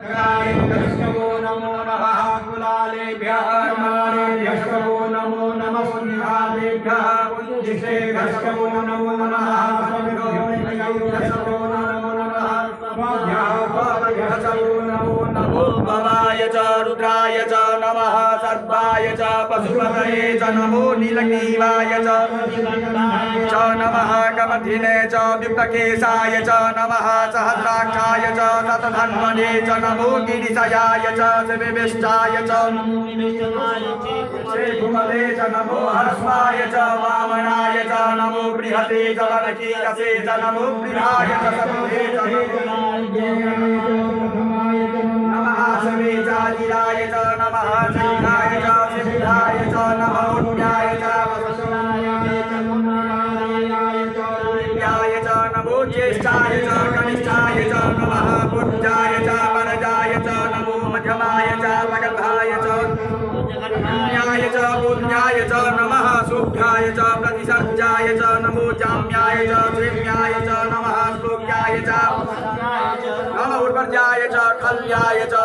नमो नमः कुलालेभ्यः नमो नमः पुण्यालेभ्यः पुण्यश्रेष्ठो नमो नमः नमो भवाय च रुद्राय च नमः सर्वाय च पशुपतये च नमो नीलग्रीवाय च नमः कमधिने च विप्तकेशाय च नमः सहस्राक्षाय च शतधन्वने च नमो गिरिशयाय च शिविष्टाय च शेखुमते च नमो हर्षाय च वामनाय च नमो बृहते च वनकीयसे च नमो बृहाय च समुहे च नमः शिवे च लीलाय च नमः सिद्धाय च सिद्धाय च नमो पुण्याय च नमो ज्येष्ठाय च कनिष्ठाय च नमः पूज्याय च वरदाय च नमो मध्यमाय च मगधाय च पुण्याय च पुण्याय च नमः शुभ्याय च प्रतिसर्जाय च नमो जाम्याय च श्रेम्याय च नमः श्लोक्याय च नमः उर्वर्याय च खल्याय च